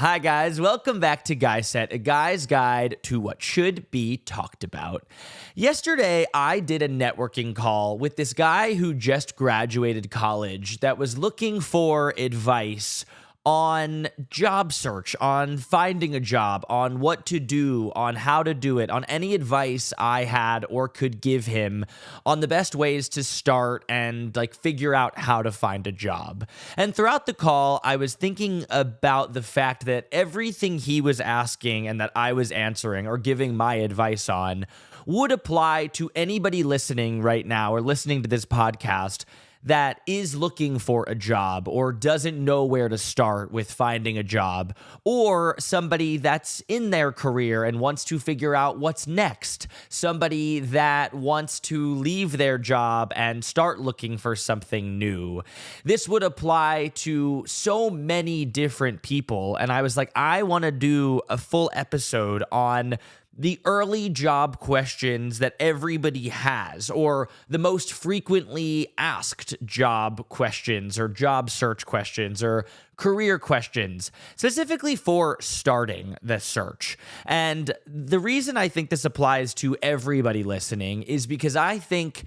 Hi, guys. Welcome back to Guy Set, a guy's guide to what should be talked about. Yesterday, I did a networking call with this guy who just graduated college that was looking for advice on job search, on finding a job, on what to do, on how to do it, on any advice I had or could give him on the best ways to start and figure out how to find a job. And throughout the call, I was thinking about the fact that everything he was asking and that I was answering or giving my advice on would apply to anybody listening right now or listening to this podcast that is looking for a job or doesn't know where to start with finding a job, or somebody that's in their career and wants to figure out what's next, somebody that wants to leave their job and start looking for something new. This would apply to so many different people, and I was like, I want to do a full episode on the early job questions that everybody has, or the most frequently asked job questions or job search questions or career questions, specifically for starting the search. And the reason I think this applies to everybody listening is because I think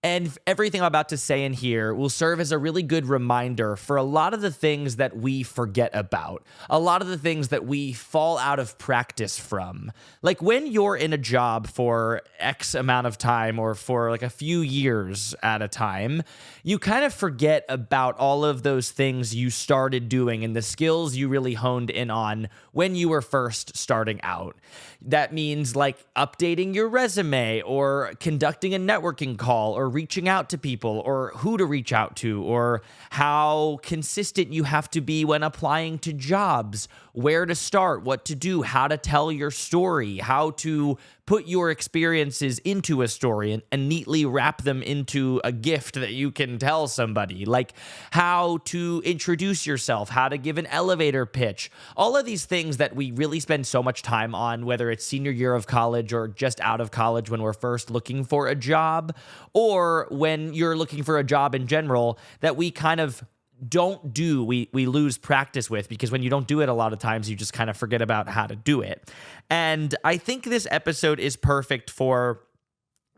everything I'm about to say in here will serve as a really good reminder for a lot of the things that we forget about, a lot of the things that we fall out of practice from. Like when you're in a job for X amount of time or for a few years at a time, you kind of forget about all of those things you started doing and the skills you really honed in on when you were first starting out. That means updating your resume or conducting a networking call or reaching out to people or who to reach out to or how consistent you have to be when applying to jobs, where to start, what to do, how to tell your story, how to put your experiences into a story and neatly wrap them into a gift that you can tell somebody, like how to introduce yourself, how to give an elevator pitch, all of these things that we really spend so much time on, whether it's senior year of college or just out of college when we're first looking for a job, or when you're looking for a job in general, that we kind of don't do, we lose practice with, because when you don't do it a lot of times, you just kind of forget about how to do it. And I think this episode is perfect for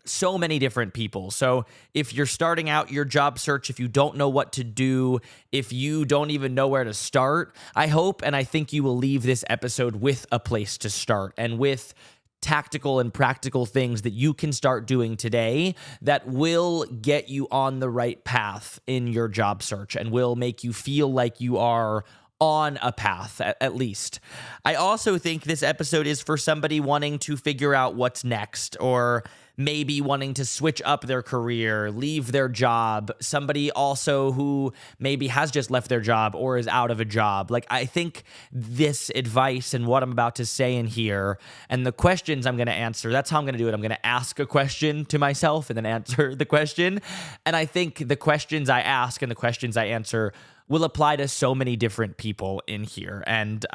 so many different people. So if you're starting out your job search, if you don't know what to do, if you don't even know where to start, I hope and I think you will leave this episode with a place to start and with tactical and practical things that you can start doing today that will get you on the right path in your job search and will make you feel like you are on a path, at least. I also think this episode is for somebody wanting to figure out what's next, or maybe wanting to switch up their career, leave their job, somebody also who maybe has just left their job or is out of a job. I think this advice and what I'm about to say in here and the questions I'm going to answer, that's how I'm going to do it. I'm going to ask a question to myself and then answer the question. And I think the questions I ask and the questions I answer will apply to so many different people in here, and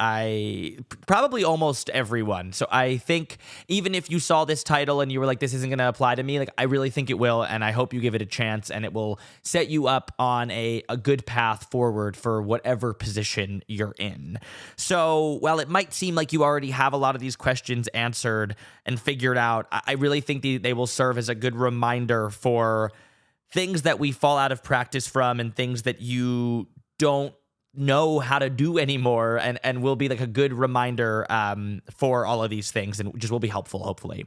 probably almost everyone. So I think even if you saw this title and you were like, this isn't going to apply to me, I really think it will, and I hope you give it a chance, and it will set you up on a good path forward for whatever position you're in. So while it might seem like you already have a lot of these questions answered and figured out, I really think they will serve as a good reminder for things that we fall out of practice from and things that you don't know how to do anymore, and will be a good reminder for all of these things, and just will be helpful, hopefully.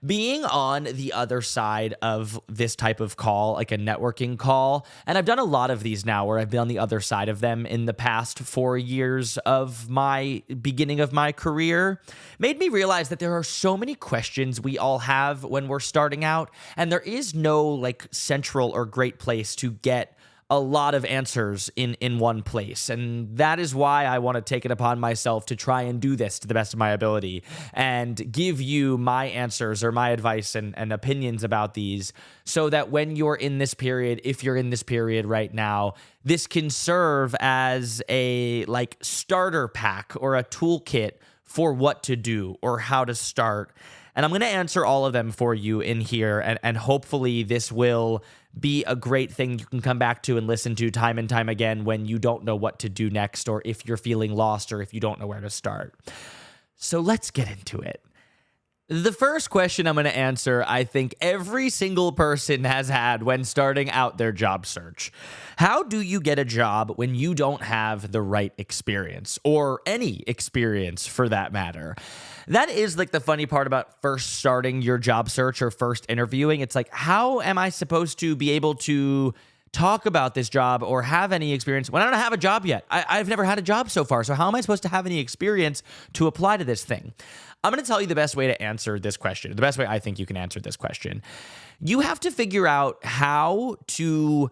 Being on the other side of this type of call, like a networking call, and I've done a lot of these now where I've been on the other side of them in the past 4 years of my beginning of my career, made me realize that there are so many questions we all have when we're starting out, and there is no central or great place to get a lot of answers in one place. And that is why I want to take it upon myself to try and do this to the best of my ability and give you my answers or my advice and opinions about these, so that when you're in this period, if you're in this period right now, this can serve as a starter pack or a toolkit for what to do or how to start. And I'm going to answer all of them for you in here, and hopefully this will be a great thing you can come back to and listen to time and time again when you don't know what to do next, or if you're feeling lost, or if you don't know where to start. So let's get into it. The first question I'm going to answer, I think every single person has had when starting out their job search. How do you get a job when you don't have the right experience, or any experience for that matter? That is like the funny part about first starting your job search or first interviewing. It's like, how am I supposed to be able to talk about this job or have any experience when I don't have a job yet? I've never had a job so far. So how am I supposed to have any experience to apply to this thing? I'm going to tell you the best way to answer this question, the best way I think you can answer this question. You have to figure out how to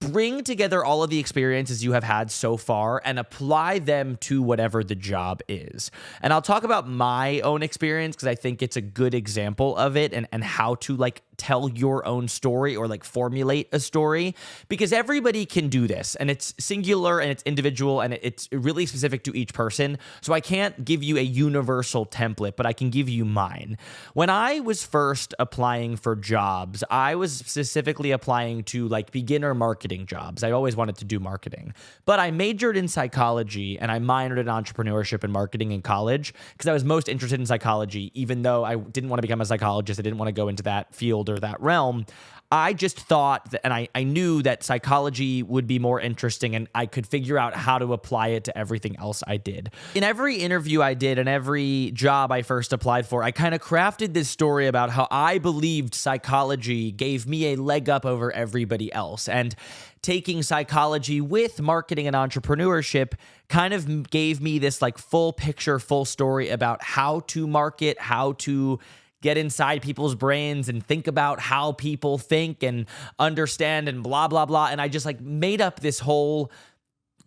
bring together all of the experiences you have had so far and apply them to whatever the job is. And I'll talk about my own experience because I think it's a good example of it, and how to like tell your own story or like formulate a story, because everybody can do this, and it's singular and it's individual and it's really specific to each person. So I can't give you a universal template, but I can give you mine. When I was first applying for jobs, I was specifically applying to like beginner marketing jobs. I always wanted to do marketing, but I majored in psychology and I minored in entrepreneurship and marketing in college because I was most interested in psychology, even though I didn't want to become a psychologist. I didn't want to go into that field or that realm. I just thought that, and I knew that psychology would be more interesting and I could figure out how to apply it to everything else I did. In every interview I did and every job I first applied for, I kind of crafted this story about how I believed psychology gave me a leg up over everybody else. And taking psychology with marketing and entrepreneurship kind of gave me this like full picture, full story about how to market, how to get inside people's brains and think about how people think and understand and blah, blah, blah. And I just like made up this whole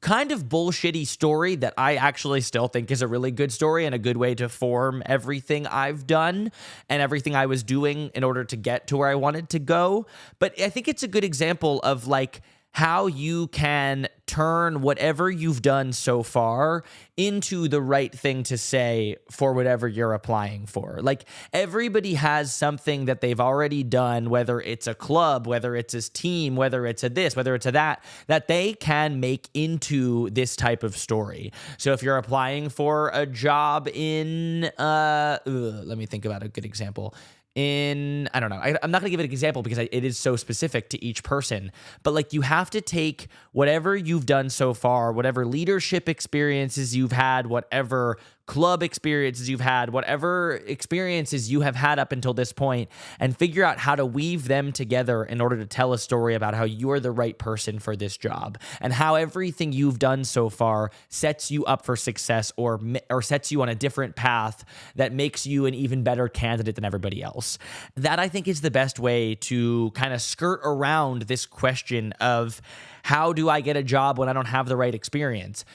kind of bullshitty story that I actually still think is a really good story and a good way to form everything I've done and everything I was doing in order to get to where I wanted to go. But I think it's a good example of like how you can turn whatever you've done so far into the right thing to say for whatever you're applying for. Like everybody has something that they've already done, whether it's a club, whether it's a team, whether it's a this, whether it's a that they can make into this type of story. So if you're applying for a job in, let me think about a good example. I don't know. I'm not going to give it an example because it is so specific to each person. But like you have to take whatever you've done so far, whatever leadership experiences you've had, whatever club experiences you've had, whatever experiences you have had up until this point, and figure out how to weave them together in order to tell a story about how you're the right person for this job and how everything you've done so far sets you up for success or sets you on a different path that makes you an even better candidate than everybody else. That I think is the best way to kind of skirt around this question of how do I get a job when I don't have the right experience?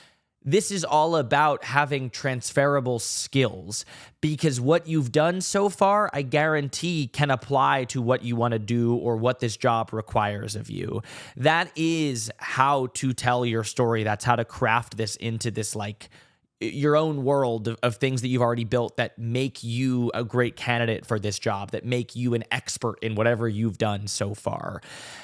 This is all about having transferable skills, because what you've done so far, I guarantee, can apply to what you want to do or what this job requires of you. That is how to tell your story. That's how to craft this into this like your own world of things that you've already built that make you a great candidate for this job, that make you an expert in whatever you've done so far.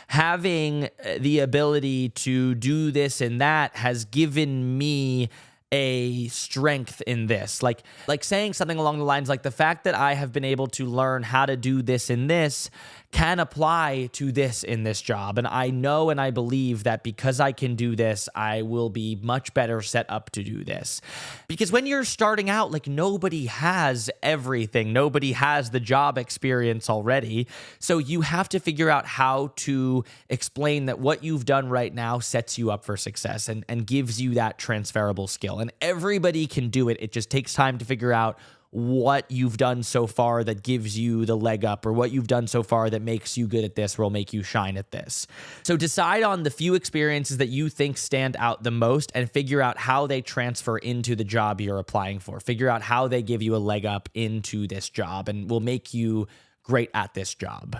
Having the ability to do this and that has given me a strength in this. Like saying something along the lines like the fact that I have been able to learn how to do this and this can apply to this in this job. And I know and I believe that because I can do this, I will be much better set up to do this. Because when you're starting out, like nobody has everything. Nobody has the job experience already. So you have to figure out how to explain that what you've done right now sets you up for success and gives you that transferable skill. And everybody can do it. It just takes time to figure out what you've done so far that gives you the leg up, or what you've done so far that makes you good at this or will make you shine at this. So decide on the few experiences that you think stand out the most and figure out how they transfer into the job you're applying for. Figure out how they give you a leg up into this job and will make you great at this job.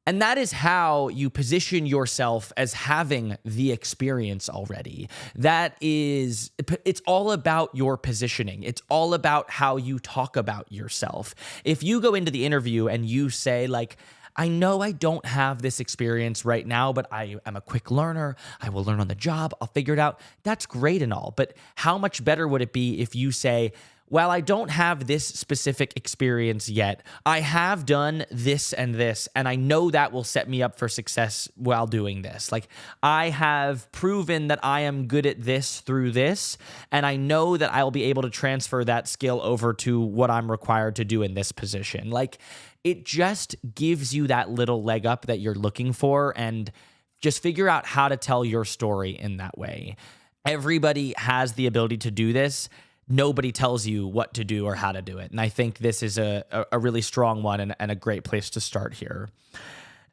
And that is how you position yourself as having the experience already. It's all about your positioning. It's all about how you talk about yourself. If you go into the interview and you say like, I know I don't have this experience right now, but I am a quick learner. I will learn on the job. I'll figure it out. That's great and all. But how much better would it be if you say, while I don't have this specific experience yet, I have done this, and I know that will set me up for success while doing this. Like, I have proven that I am good at this through this, and I know that I'll be able to transfer that skill over to what I'm required to do in this position. Like, it just gives you that little leg up that you're looking for, and just figure out how to tell your story in that way. Everybody has the ability to do this. Nobody tells you what to do or how to do it. And I think this is a really strong one and a great place to start here.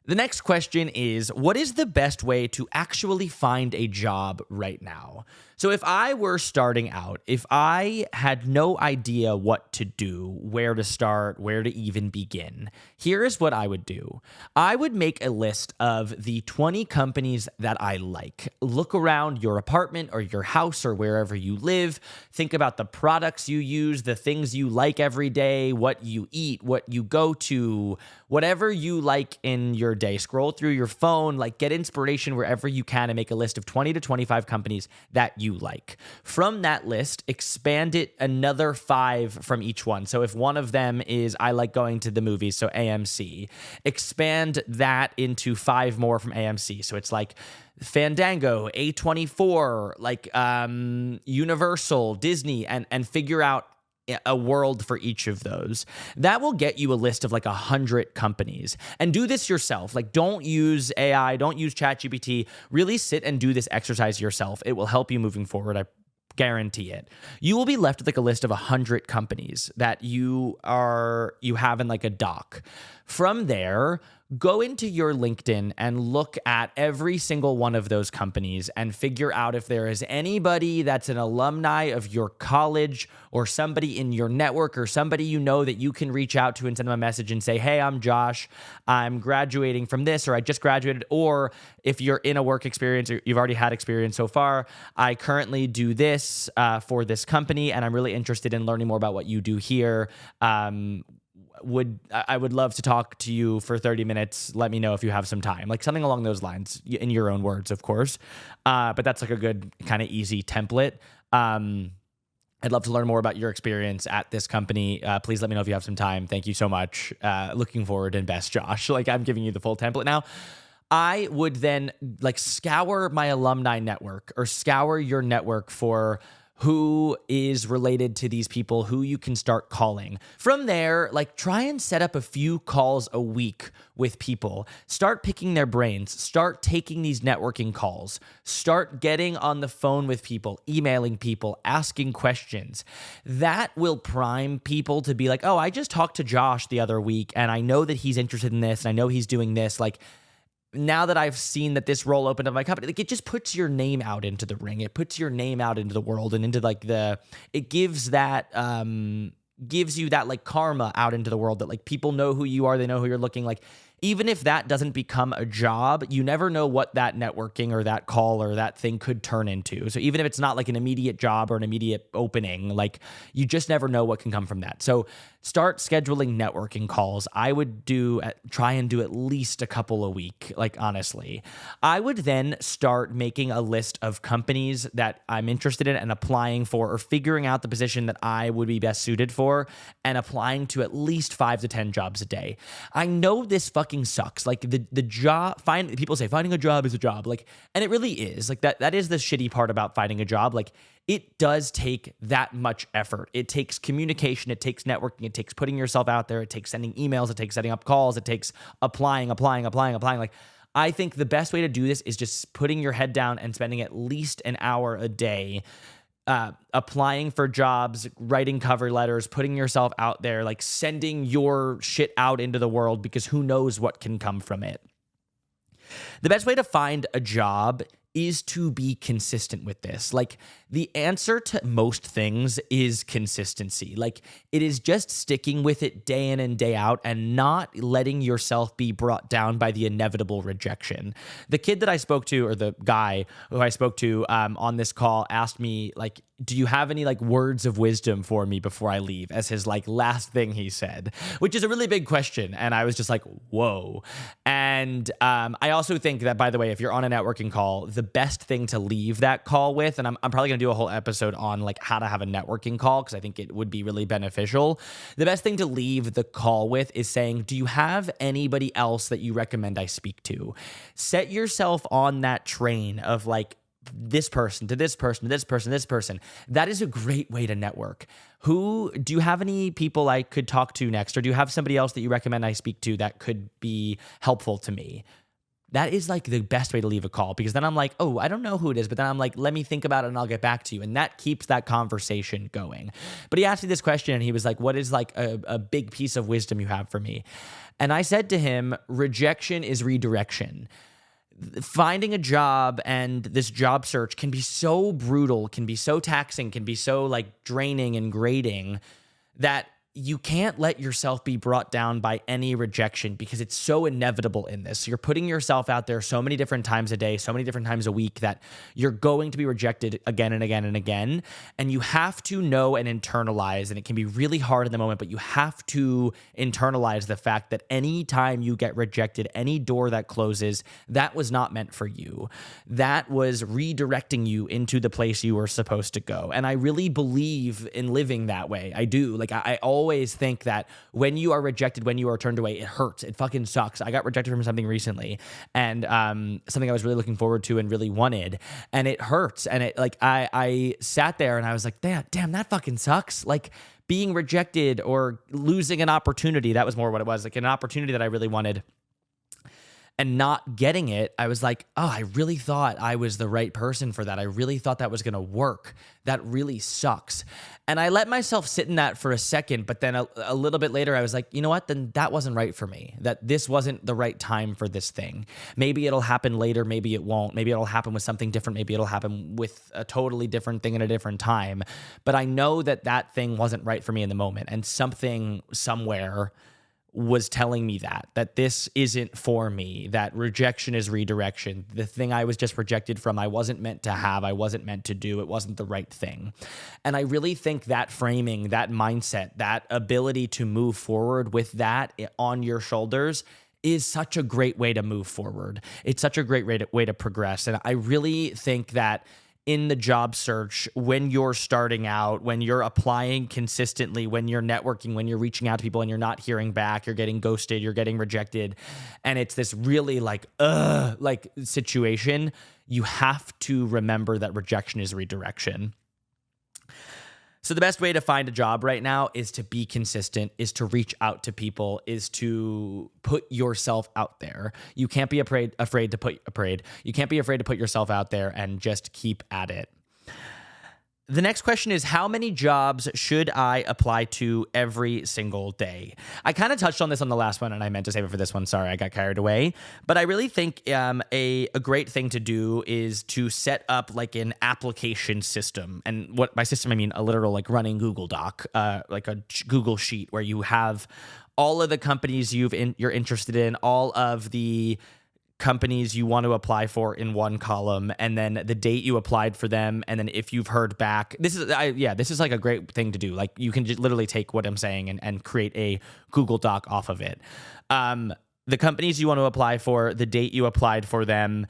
The next question is, what is the best way to actually find a job right now? So if I were starting out, if I had no idea what to do, where to start, where to even begin, here is what I would do. I would make a list of the 20 companies that I like. Look around your apartment or your house or wherever you live. Think about the products you use, the things you like every day, what you eat, what you go to, whatever you like in your day. Scroll through your phone, like get inspiration wherever you can, and make a list of 20 to 25 companies that you like. From that list, expand it another 5 from each one. So if one of them is I like going to the movies, so AMC, expand that into 5 more from AMC. So it's like Fandango, A24, like Universal, Disney, and figure out a world for each of those. That will get you a list of like 100 companies. And do this yourself. Like, don't use AI, don't use ChatGPT. Really sit and do this exercise yourself. It will help you moving forward. I guarantee it. You will be left with like a list of 100 companies that you have in like a doc. From there, go into your LinkedIn and look at every single one of those companies and figure out if there is anybody that's an alumni of your college or somebody in your network or somebody you know that you can reach out to and send them a message and say, hey, I'm Josh. I'm graduating from this, or I just graduated. Or if you're in a work experience or you've already had experience so far, I currently do this for this company, and I'm really interested in learning more about what you do here. I would love to talk to you for 30 minutes. Let me know if you have some time, like something along those lines, in your own words, of course. But that's like a good kind of easy template. I'd love to learn more about your experience at this company. Please let me know if you have some time. Thank you so much. Looking forward, and best, Josh. Like, I'm giving you the full template now. I would then like scour my alumni network or scour your network for who is related to these people, who you can start calling. From there, like, try and set up a few calls a week with people. Start picking their brains. Start taking these networking calls. Start getting on the phone with people, emailing people, asking questions. That will prime people to be like, oh, I just talked to Josh the other week, and I know that he's interested in this, and I know he's doing this. Like, now that I've seen that this role opened up my company, like, it just puts your name out into the ring. It puts your name out into the world and into like it gives that, gives you that like karma out into the world that like people know who you are. They know who you're looking like. Even if that doesn't become a job, you never know what that networking or that call or that thing could turn into. So even if it's not like an immediate job or an immediate opening, like, you just never know what can come from that. So start scheduling networking calls. I would try and do at least a couple a week, like, honestly. I would then start making a list of companies that I'm interested in and applying for, or figuring out the position that I would be best suited for, and applying to at least 5 to 10 jobs a day. I know this fucking sucks. Like, the job, people say finding a job is a job. Like, and it really is. Like, that is the shitty part about finding a job. Like, it does take that much effort. It takes communication. It takes networking. It takes putting yourself out there. It takes sending emails. It takes setting up calls. It takes applying. Like, I think the best way to do this is just putting your head down and spending at least an hour a day applying for jobs, writing cover letters, putting yourself out there, like sending your shit out into the world, because who knows what can come from it. The best way to find a job is to be consistent with this. Like, the answer to most things is consistency. Like, it is just sticking with it day in and day out and not letting yourself be brought down by the inevitable rejection. The kid that I spoke to, or the guy who I spoke to on this call, asked me, like, do you have any like words of wisdom for me before I leave, as his like last thing he said, which is a really big question. And I was just like, whoa. And I also think that, by the way, if you're on a networking call, the best thing to leave that call with, and I'm probably going to do a whole episode on like how to have a networking call, because I think it would be really beneficial. The best thing to leave the call with is saying, do you have anybody else that you recommend I speak to? Set yourself on that train of like, this person to this person to this person, this person. That is a great way to network. Do you have any people I could talk to next? Or do you have somebody else that you recommend I speak to that could be helpful to me? That is like the best way to leave a call, because then I'm like, oh, I don't know who it is, but then I'm like, let me think about it and I'll get back to you. And that keeps that conversation going. But he asked me this question and he was like, what is like a big piece of wisdom you have for me? And I said to him, rejection is redirection. Finding a job and this job search can be so brutal, can be so taxing, can be so like draining and grating that you can't let yourself be brought down by any rejection, because it's so inevitable in this. You're putting yourself out there so many different times a day, so many different times a week, that you're going to be rejected again and again and again. And you have to know and internalize, and it can be really hard in the moment, but you have to internalize the fact that any time you get rejected, any door that closes, that was not meant for you. That was redirecting you into the place you were supposed to go. And I really believe in living that way. I do. Like I always think that when you are rejected, when you are turned away, it hurts. It fucking sucks. I got rejected from something recently, and something I was really looking forward to and really wanted, and it hurts. And it like I sat there and I was like, damn, that fucking sucks. Like being rejected or losing an opportunity. That was more what it was, like an opportunity that I really wanted, and not getting it. I was like, oh, I really thought I was the right person for that. I really thought that was going to work. That really sucks. And I let myself sit in that for a second, but then a little bit later, I was like, you know what? Then that wasn't right for me. That this wasn't the right time for this thing. Maybe it'll happen later. Maybe it won't. Maybe it'll happen with something different. Maybe it'll happen with a totally different thing at a different time. But I know that that thing wasn't right for me in the moment. And something somewhere was telling me that this isn't for me, that rejection is redirection. The thing I was just rejected from, I wasn't meant to have, I wasn't meant to do, it wasn't the right thing. And I really think that framing, that mindset, that ability to move forward with that on your shoulders is such a great way to move forward. It's such a great way to progress. And I really think that in the job search, when you're starting out, when you're applying consistently, when you're networking, when you're reaching out to people and you're not hearing back, you're getting ghosted, you're getting rejected, and it's this really like situation, you have to remember that rejection is redirection. So the best way to find a job right now is to be consistent, is to reach out to people, is to put yourself out there. You can't be afraid to put yourself out there, and just keep at it. The next question is, how many jobs should I apply to every single day? I kind of touched on this on the last one, and I meant to save it for this one. Sorry, I got carried away. But I really think a great thing to do is to set up like an application system. And what by system, I mean a literal like running Google Doc, like a Google Sheet, where you have all of the companies you're interested in, all of the companies you want to apply for in one column, and then the date you applied for them, and then if you've heard back. This is like a great thing to do. Like you can just literally take what I'm saying and create a Google Doc off of it. The companies you want to apply for, the date you applied for them,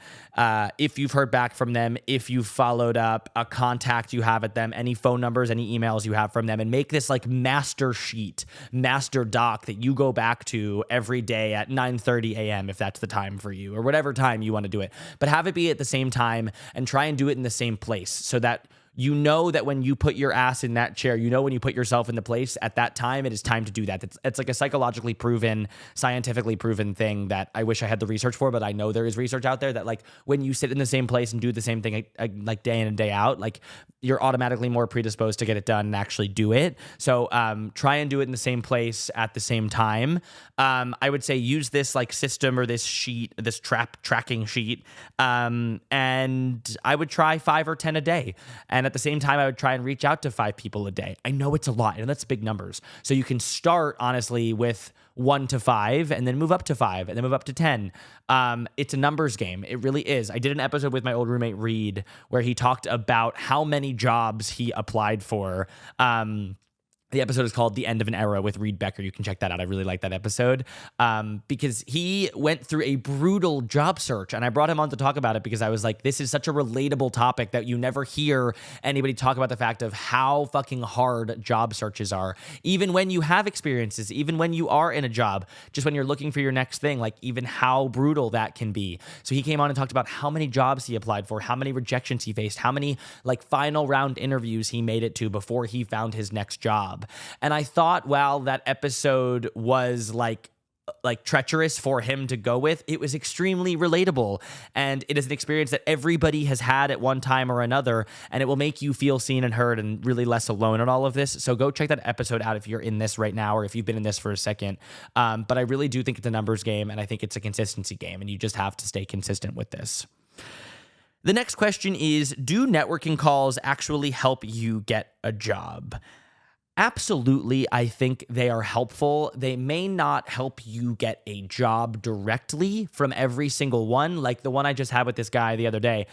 if you've heard back from them, if you've followed up, a contact you have at them, any phone numbers, any emails you have from them, and make this like master sheet, master doc that you go back to every day at 9:30 a.m. if that's the time for you, or whatever time you want to do it. But have it be at the same time, and try and do it in the same place, so that you know that when you put your ass in that chair, you know when you put yourself in the place at that time, it is time to do that. It's like a psychologically proven, scientifically proven thing that I wish I had the research for, but I know there is research out there that like when you sit in the same place and do the same thing like day in and day out, like you're automatically more predisposed to get it done and actually do it. So try and do it in the same place at the same time. I would say use this like system or this sheet, this tracking sheet, and I would try 5 or 10 a day. And at the same time, I would try and reach out to 5 people a day. I know it's a lot, and that's big numbers. So you can start, honestly, with 1 to 5 and then move up to 5 and then move up to 10. It's a numbers game. It really is. I did an episode with my old roommate, Reed, where he talked about how many jobs he applied for. The episode is called The End of an Era with Reed Becker. You can check that out. I really like that episode because he went through a brutal job search, and I brought him on to talk about it because I was like, this is such a relatable topic that you never hear anybody talk about the fact of how fucking hard job searches are. Even when you have experiences, even when you are in a job, just when you're looking for your next thing, like even how brutal that can be. So he came on and talked about how many jobs he applied for, how many rejections he faced, how many like final round interviews he made it to before he found his next job. And I thought, while that episode was like treacherous for him to go with, it was extremely relatable. And it is an experience that everybody has had at one time or another, and it will make you feel seen and heard and really less alone in all of this. So go check that episode out if you're in this right now or if you've been in this for a second. But I really do think it's a numbers game, and I think it's a consistency game, and you just have to stay consistent with this. The next question is, do networking calls actually help you get a job? Absolutely, I think they are helpful. They may not help you get a job directly from every single one. Like the one I just had with this guy the other day.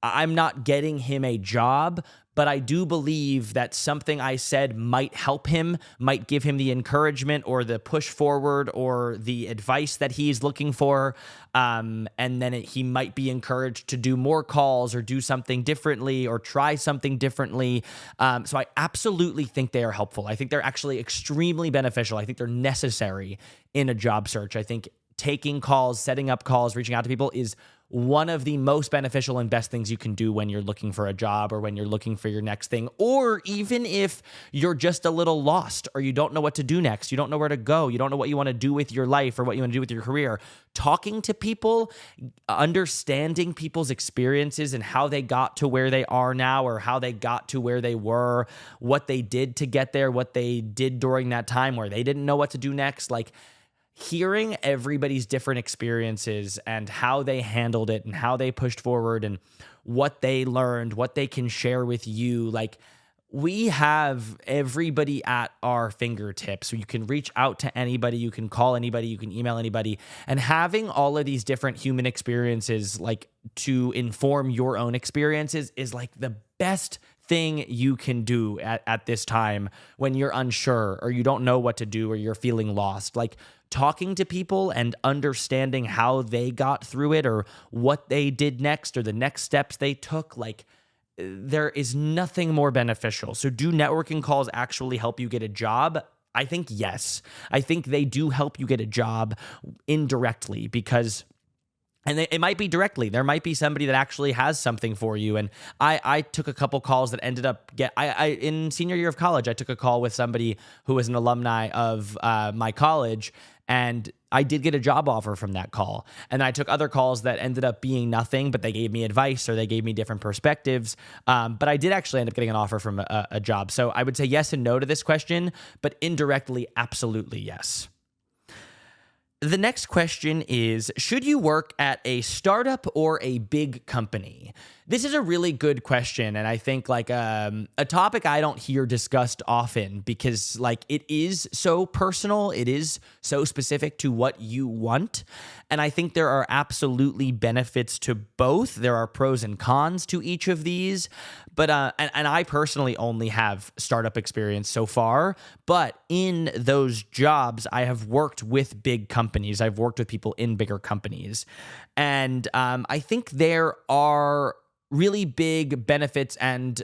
I'm not getting him a job, but I do believe that something I said might help him, might give him the encouragement or the push forward or the advice that he's looking for. And then he might be encouraged to do more calls or do something differently or try something differently. So I absolutely think they are helpful. I think they're actually extremely beneficial. I think they're necessary in a job search. I think taking calls, setting up calls, reaching out to people is one of the most beneficial and best things you can do when you're looking for a job or when you're looking for your next thing, or even if you're just a little lost or you don't know what to do next, you don't know where to go, you don't know what you want to do with your life or what you want to do with your career. Talking to people, understanding people's experiences and how they got to where they are now or how they got to where they were, what they did to get there, what they did during that time where they didn't know what to do next, like hearing everybody's different experiences and how they handled it and how they pushed forward and what they learned, what they can share with you. Like, we have everybody at our fingertips. So you can reach out to anybody, you can call anybody, you can email anybody, and having all of these different human experiences, like to inform your own experiences, is like the best thing you can do at this time when you're unsure or you don't know what to do or you're feeling lost. Like, talking to people and understanding how they got through it or what they did next or the next steps they took, like, there is nothing more beneficial. So do networking calls actually help you get a job? I think yes. I think they do help you get a job indirectly because, and it might be directly. There might be somebody that actually has something for you. And I took a couple calls that ended up in senior year of college, I took a call with somebody who was an alumni of my college, and I did get a job offer from that call. And I took other calls that ended up being nothing, but they gave me advice or they gave me different perspectives. But I did actually end up getting an offer from a job. So I would say yes and no to this question, but indirectly, absolutely yes. The next question is, should you work at a startup or a big company? This is a really good question, and I think like a topic I don't hear discussed often because like it is so personal, it is so specific to what you want, and I think there are absolutely benefits to both. There are pros and cons to each of these, but and I personally only have startup experience so far, but in those jobs, I have worked with big companies. I've worked with people in bigger companies, and I think there are really big benefits and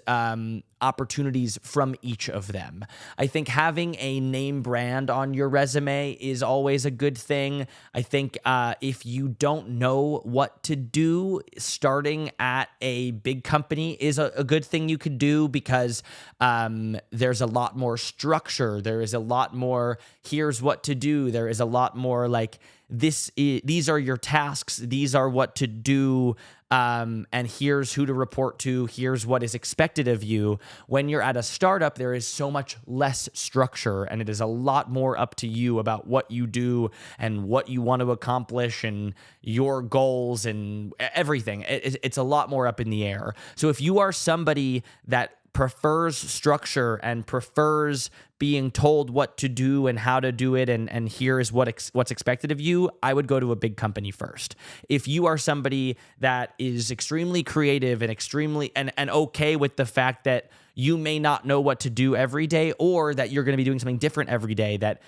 opportunities from each of them. I think having a name brand on your resume is always a good thing. I think if you don't know what to do, starting at a big company is a good thing you could do because there's a lot more structure. There is a lot more, here's what to do. There is a lot more like, these are your tasks. These are what to do. And here's who to report to. Here's what is expected of you. When you're at a startup, there is so much less structure, and it is a lot more up to you about what you do and what you want to accomplish and your goals and everything. It's a lot more up in the air. So if you are somebody that prefers structure and prefers being told what to do and how to do it, and here is what's expected of you, I would go to a big company first. If you are somebody that is extremely creative and extremely and okay with the fact that you may not know what to do every day, or that you're going to be doing something different every day, that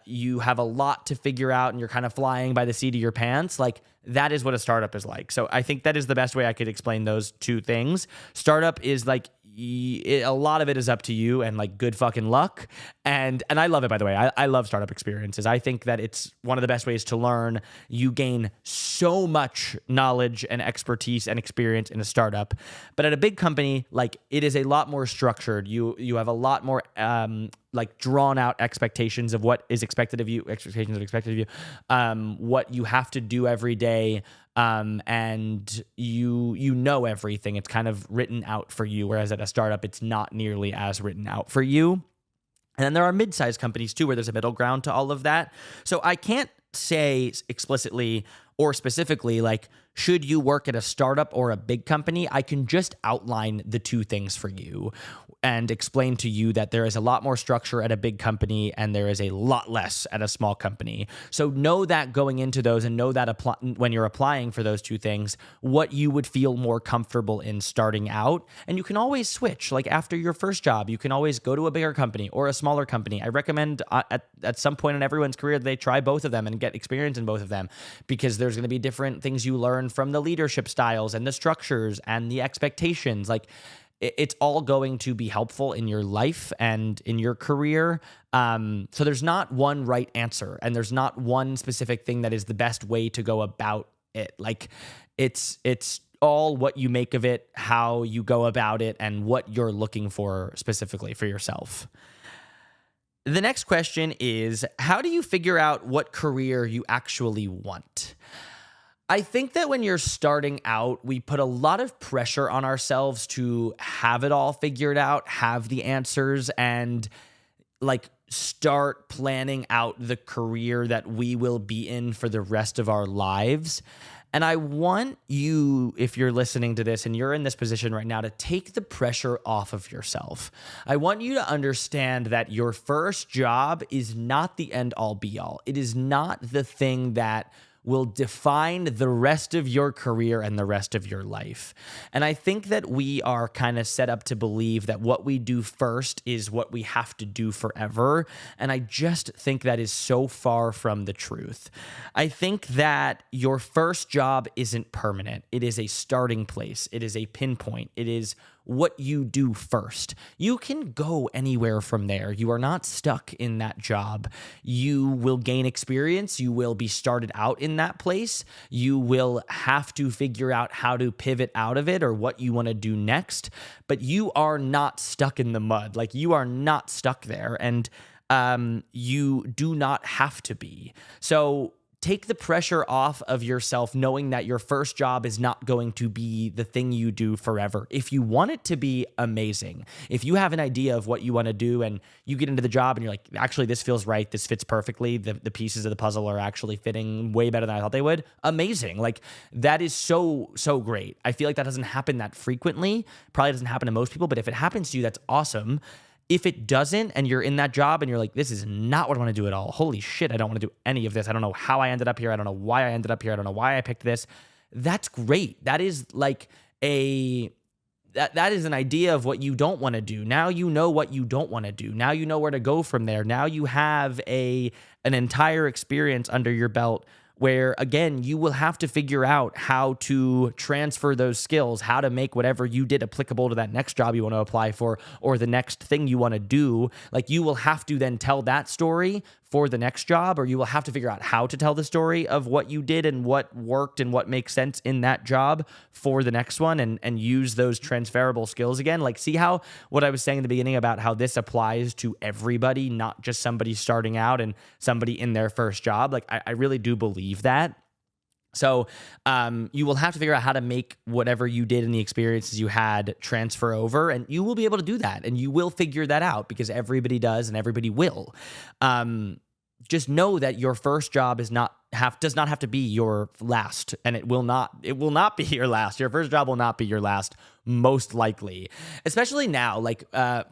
you have a lot to figure out and you're kind of flying by the seat of your pants, like that is what a startup is like. So I think that is the best way I could explain those two things. Startup is like, a lot of it is up to you and like good fucking luck. And I love it, by the way. I love startup experiences. I think that it's one of the best ways to learn. You gain so much knowledge and expertise and experience in a startup. But at a big company, like it is a lot more structured. You have a lot more like drawn out expectations of what is expected of you, what you have to do every day. And you know everything. It's kind of written out for you, whereas at a startup, it's not nearly as written out for you. And then there are mid-sized companies too, where there's a middle ground to all of that. So I can't say explicitly or specifically, like, should you work at a startup or a big company? I can just outline the two things for you and explain to you that there is a lot more structure at a big company and there is a lot less at a small company. So know that going into those, and know that when you're applying for those two things, what you would feel more comfortable in starting out. And you can always switch. Like after your first job, you can always go to a bigger company or a smaller company. I recommend at some point in everyone's career, they try both of them and get experience in both of them, because there's going to be different things you learn from the leadership styles and the structures and the expectations. Like it's all going to be helpful in your life and in your career. So there's not one right answer, and there's not one specific thing that is the best way to go about it. Like it's all what you make of it, how you go about it, and what you're looking for specifically for yourself. The next question is, how do you figure out what career you actually want? I think that when you're starting out, we put a lot of pressure on ourselves to have it all figured out, have the answers, and like start planning out the career that we will be in for the rest of our lives. And I want you, if you're listening to this and you're in this position right now, to take the pressure off of yourself. I want you to understand that your first job is not the end all be all. It is not the thing that will define the rest of your career and the rest of your life. And I think that we are kind of set up to believe that what we do first is what we have to do forever. And I just think that is so far from the truth. I think that your first job isn't permanent. It is a starting place. It is a pinpoint. It is what you do first. You can go anywhere from there. You are not stuck in that job. You will gain experience. You will be started out in that place. You will have to figure out how to pivot out of it or what you want to do next, but you are not stuck in the mud. Like you are not stuck there, and you do not have to be. So take the pressure off of yourself, knowing that your first job is not going to be the thing you do forever. If you want it to be, amazing. If you have an idea of what you want to do and you get into the job and you're like, actually, this feels right, this fits perfectly, the pieces of the puzzle are actually fitting way better than I thought they would, amazing. Like that is so great. I feel like that doesn't happen that frequently. Probably doesn't happen to most people, but if it happens to you, that's awesome. If it doesn't, and you're in that job and you're like, this is not what I want to do at all. Holy shit, I don't want to do any of this. I don't know how I ended up here. I don't know why I ended up here. I don't know why I picked this. That's great. That is like that is an idea of what you don't want to do. Now you know what you don't want to do. Now you know where to go from there. Now you have an entire experience under your belt where, again, you will have to figure out how to transfer those skills, how to make whatever you did applicable to that next job you want to apply for or the next thing you want to do. Like you will have to then tell that story for the next job, or you will have to figure out how to tell the story of what you did and what worked and what makes sense in that job for the next one, and use those transferable skills again. Like, see how what I was saying in the beginning about how this applies to everybody, not just somebody starting out and somebody in their first job. Like I really do believe that. So you will have to figure out how to make whatever you did and the experiences you had transfer over, and you will be able to do that, and you will figure that out because everybody does and everybody will. Just know that your first job does not have to be your last, and it will not be your last. Your first job will not be your last, most likely. Especially now, like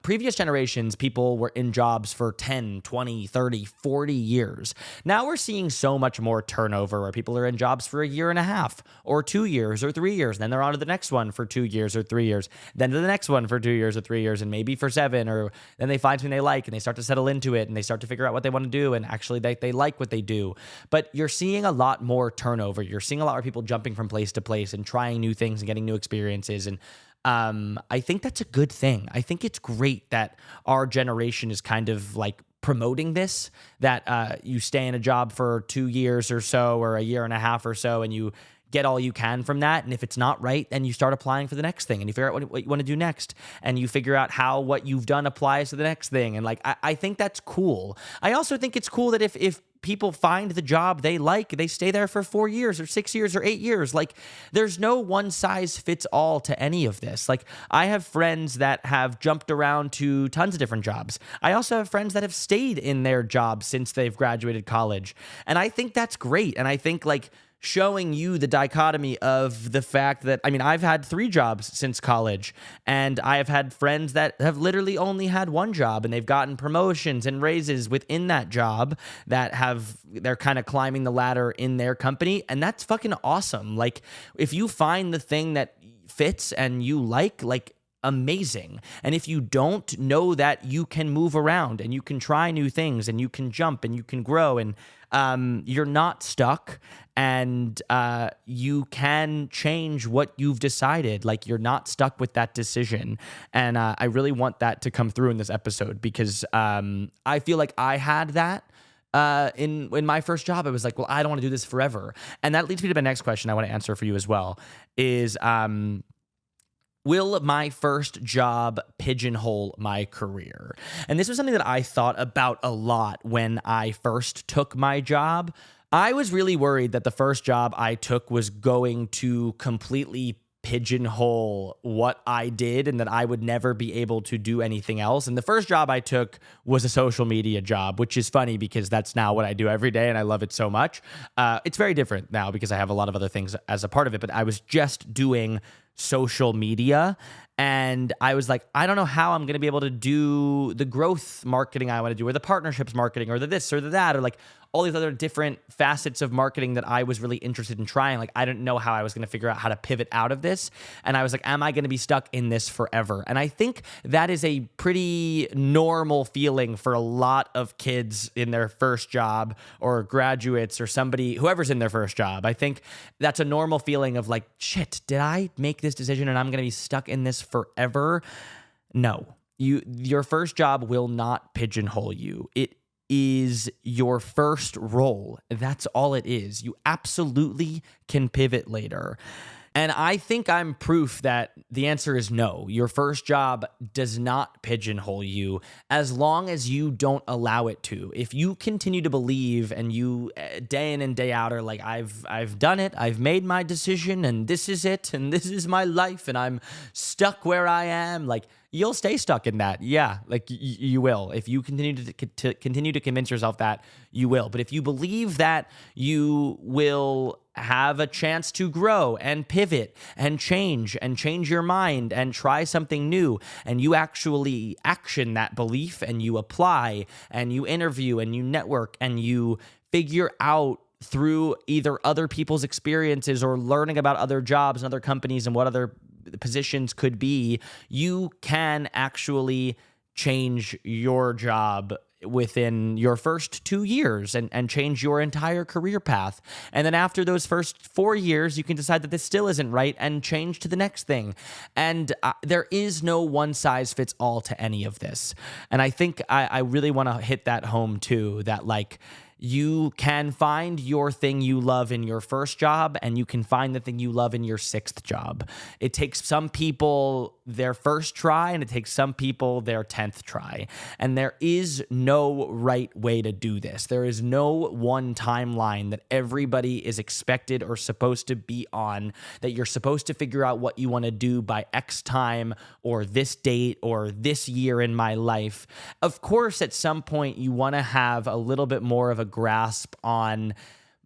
previous generations, people were in jobs for 10, 20, 30, 40 years. Now we're seeing so much more turnover where people are in jobs for a year and a half or 2 years or 3 years. Then they're on to the next one for 2 years or 3 years. Then to the next one for 2 years or 3 years, and maybe for 7, or then they find something they like and they start to settle into it and they start to figure out what they want to do, and actually they like what they do. But you're seeing a lot more turnover. You're seeing a lot more people jumping from place to place and trying new things and getting new experiences. And I think that's a good thing. I think it's great that our generation is kind of like promoting this, that you stay in a job for 2 years or so, or a year and a half or so, and you get all you can from that. And if it's not right, then you start applying for the next thing, and you figure out what you want to do next, and you figure out how what you've done applies to the next thing. And like, I think that's cool. I also think it's cool that if people find the job they like, they stay there for 4 years or 6 years or 8 years. Like, there's no one size fits all to any of this. Like, I have friends that have jumped around to tons of different jobs. I also have friends that have stayed in their jobs since they've graduated college. And I think that's great. And I think like showing you the dichotomy of the fact that, I mean, I've had 3 jobs since college, and I have had friends that have literally only had 1 job, and they've gotten promotions and raises within that job they're kind of climbing the ladder in their company. And that's fucking awesome. Like, if you find the thing that fits and you like, amazing. And if you don't, know that you can move around and you can try new things and you can jump and you can grow, and you're not stuck, and you can change what you've decided. Like, you're not stuck with that decision. And I really want that to come through in this episode, because I feel like I had that in my first job. I was like, well, I don't want to do this forever. And that leads me to my next question I want to answer for you as well, is will my first job pigeonhole my career? And this was something that I thought about a lot when I first took my job. I was really worried that the first job I took was going to completely pigeonhole what I did, and that I would never be able to do anything else. And the first job I took was a social media job, which is funny because that's now what I do every day, and I love it so much. It's very different now because I have a lot of other things as a part of it, but I was just doing social media, and I was like, I don't know how I'm going to be able to do the growth marketing I want to do, or the partnerships marketing, or the this or the that, or like all these other different facets of marketing that I was really interested in trying. Like, I didn't know how I was going to figure out how to pivot out of this. And I was like, am I going to be stuck in this forever? And I think that is a pretty normal feeling for a lot of kids in their first job, or graduates, or whoever's in their first job. I think that's a normal feeling of like, shit, did I make this decision and I'm going to be stuck in this forever? No, your first job will not pigeonhole you. It is your first role. That's all it is. You absolutely can pivot later. And I think I'm proof that the answer is no. Your first job does not pigeonhole you, as long as you don't allow it to. If you continue to believe, and you day in and day out are like, I've done it, I've made my decision, and this is it, and this is my life, and I'm stuck where I am, like, you'll stay stuck in that. Yeah, like you will. If you continue to convince yourself that, you will. But if you believe that you will have a chance to grow and pivot and change your mind and try something new, and you actually action that belief, and you apply, and you interview, and you network, and you figure out through either other people's experiences or learning about other jobs and other companies and what other positions could be, you can actually change your job within your first 2 years and change your entire career path. And then after those first 4 years, you can decide that this still isn't right and change to the next thing. And there is no one size fits all to any of this. And I think I really want to hit that home too, that like, You can find your thing you love in your first job, and you can find the thing you love in your sixth job. It takes some people their first try, and it takes some people their 10th try. And there is no right way to do this. There is no one timeline that everybody is expected or supposed to be on, that you're supposed to figure out what you want to do by X time or this date or this year in my life. Of course, at some point, you want to have a little bit more of a grasp on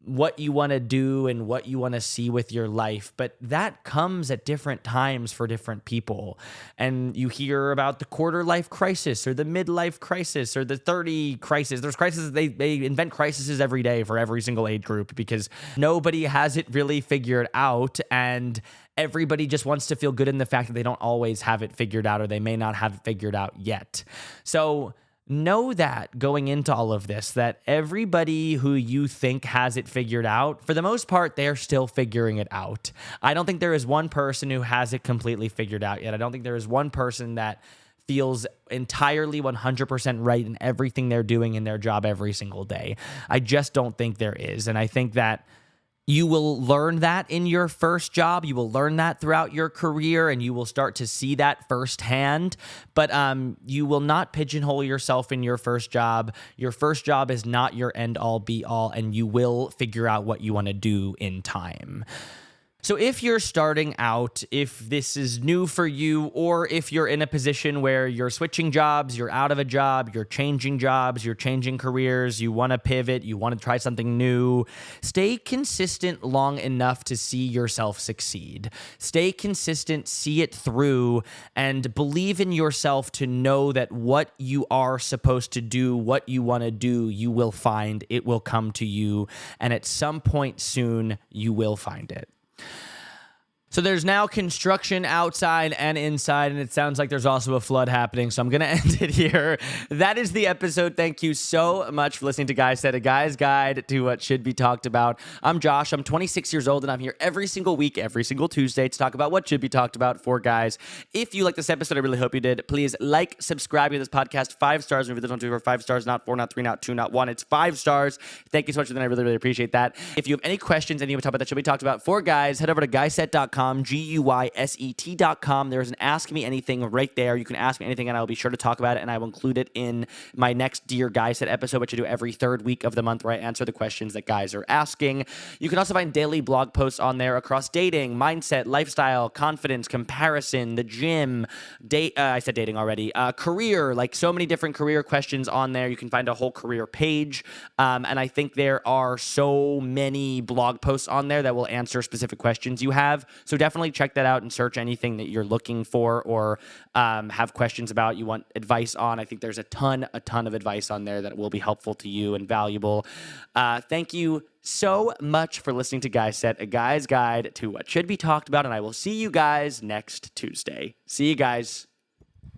what you want to do and what you want to see with your life, but that comes at different times for different people. And you hear about the quarter life crisis or the midlife crisis or the 30 crisis. There's crises, they invent crises every day for every single age group because nobody has it really figured out, and everybody just wants to feel good in the fact that they don't always have it figured out, or they may not have it figured out yet. So know that going into all of this, that everybody who you think has it figured out, for the most part, they're still figuring it out. I don't think there is one person who has it completely figured out yet. I don't think there is one person that feels entirely 100% right in everything they're doing in their job every single day. I just don't think there is. And I think that you will learn that in your first job. You will learn that throughout your career, and you will start to see that firsthand. But you will not pigeonhole yourself in your first job. Your first job is not your end-all, be-all, and you will figure out what you want to do in time. So if you're starting out, if this is new for you, or if you're in a position where you're switching jobs, you're out of a job, you're changing jobs, you're changing careers, you want to pivot, you want to try something new, stay consistent long enough to see yourself succeed. Stay consistent, see it through, and believe in yourself to know that what you are supposed to do, what you want to do, you will find. It will come to you, and at some point soon, you will find it. So there's now construction outside and inside, and it sounds like there's also a flood happening, so I'm going to end it here. That is the episode. Thank you so much for listening to Guy Said, a guy's guide to what should be talked about. I'm Josh. I'm 26 years old, and I'm here every single week, every single Tuesday to talk about what should be talked about for guys. If you like this episode, I really hope you did. Please like, subscribe to this podcast. 5 stars. Maybe this one, 2, or 5 stars, not 4, not 3, not 2, not 1. It's 5 stars. Thank you so much, and I really, really appreciate that. If you have any questions, any topic that should be talked about for guys, head over to guyset.com. GUYSET.com. There's an Ask Me Anything right there. You can ask me anything, and I will be sure to talk about it, and I will include it in my next Dear Guy Set episode, which I do every third week of the month, where I answer the questions that guys are asking. You can also find daily blog posts on there across dating, mindset, lifestyle, confidence, comparison, the gym, I said dating already, career, like so many different career questions on there. You can find a whole career page, and I think there are so many blog posts on there that will answer specific questions you have. So definitely check that out and search anything that you're looking for or have questions about, you want advice on. I think there's a ton of advice on there that will be helpful to you and valuable. Thank you so much for listening to Guy Said, a guy's guide to what should be talked about, and I will see you guys next Tuesday. See you guys.